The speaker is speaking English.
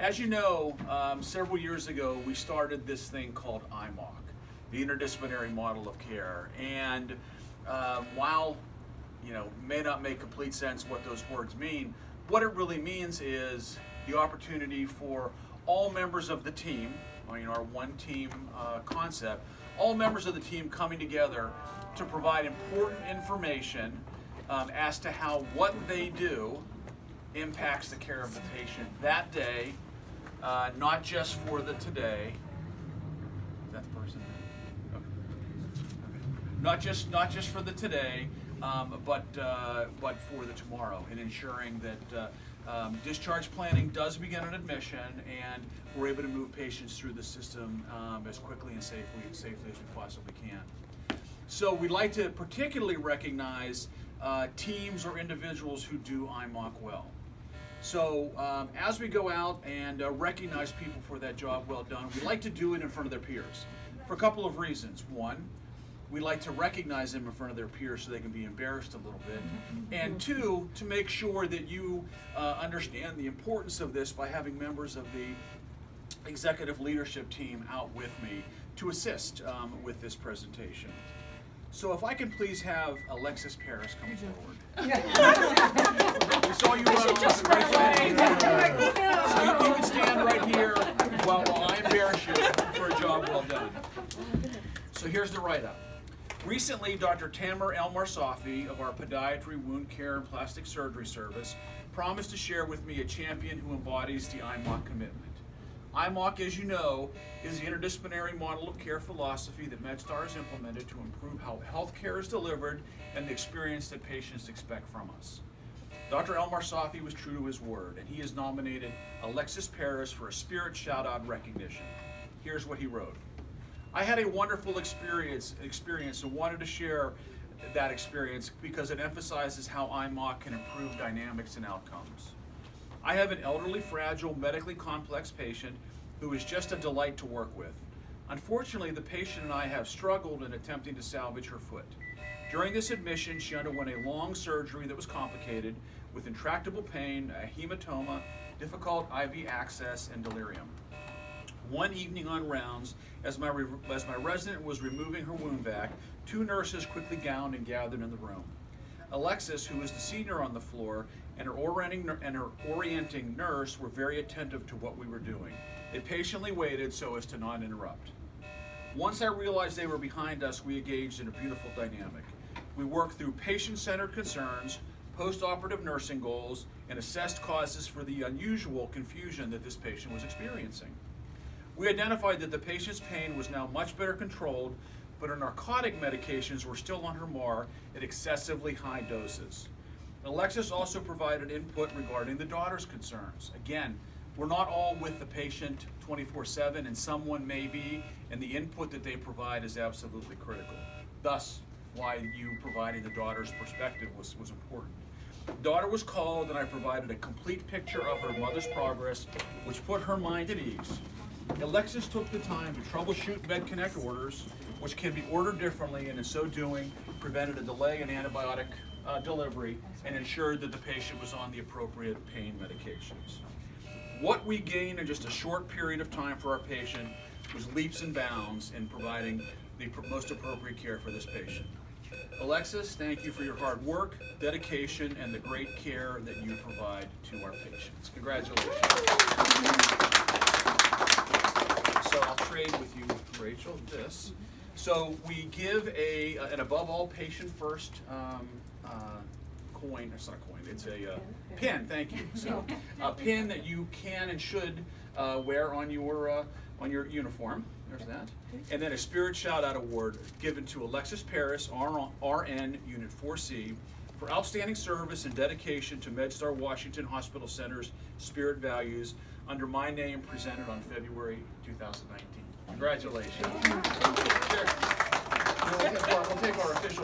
As you know, several years ago, we started this thing called IMOC, the Interdisciplinary Model of Care. And while, may not make complete sense what those words mean, what it really means is the opportunity for all members of the team, our one team concept, all members of the team coming together to provide important information as to how what they do impacts the care of the patient that day, not just for the today. Is that the person? Okay. Not just for the today, but for the tomorrow, and ensuring that discharge planning does begin at admission, and we're able to move patients through the system as quickly and safely as we possibly can. So we'd like to particularly recognize teams or individuals who do IMOC well. So as we go out and recognize people for that job well done, we like to do it in front of their peers for a couple of reasons. One, we like to recognize them in front of their peers so they can be embarrassed a little bit. And two, to make sure that you understand the importance of this by having members of the executive leadership team out with me to assist with this presentation. So if I can please have Alexis Parris come forward. We saw you run off right there. So you can stand right here while I embarrass you for a job well done. So here's the write-up. Recently, Dr. Tamer El-Marsafi of our Podiatry, Wound Care, and Plastic Surgery Service promised to share with me a champion who embodies the IMOC commitment. IMOC, as you know, is the interdisciplinary model of care philosophy that MedStar has implemented to improve how health care is delivered and the experience that patients expect from us. Dr. El-Marsafi was true to his word, and he has nominated Alexis Parris for a Spirit Shout-Out recognition. Here's what he wrote. I had a wonderful experience and wanted to share that experience because it emphasizes how IMOC can improve dynamics and outcomes. I have an elderly, fragile, medically complex patient who is just a delight to work with. Unfortunately, the patient and I have struggled in attempting to salvage her foot. During this admission, she underwent a long surgery that was complicated with intractable pain, a hematoma, difficult IV access, and delirium. One evening on rounds, as my resident was removing her wound vac, two nurses quickly gowned and gathered in the room. Alexis, who was the senior on the floor, and her orienting nurse were very attentive to what we were doing. They patiently waited so as to not interrupt. Once I realized they were behind us, we engaged in a beautiful dynamic. We worked through patient-centered concerns, post-operative nursing goals, and assessed causes for the unusual confusion that this patient was experiencing. We identified that the patient's pain was now much better controlled, but her narcotic medications were still on her MAR at excessively high doses. Alexis also provided input regarding the daughter's concerns. Again, we're not all with the patient 24/7, and someone may be, and the input that they provide is absolutely critical. Thus, why you providing the daughter's perspective was important. Daughter was called, and I provided a complete picture of her mother's progress, which put her mind at ease. Alexis took the time to troubleshoot MedConnect orders, which can be ordered differently, and in so doing, prevented a delay in antibiotic delivery and ensured that the patient was on the appropriate pain medications. What we gained in just a short period of time for our patient was leaps and bounds in providing the most appropriate care for this patient. Alexis, thank you for your hard work, dedication, and the great care that you provide to our patients. Congratulations. So I'll trade with you, Rachel, this. So we give an above all patient first coin. It's not a coin, it's a pin, thank you. So a pin that you can and should wear on your uniform. There's that. And then a Spirit Shout-Out Award given to Alexis Parris, RN Unit 4C, for outstanding service and dedication to MedStar Washington Hospital Center's Spirit Values under my name, presented on February 2019. Congratulations. Sure. We'll take our official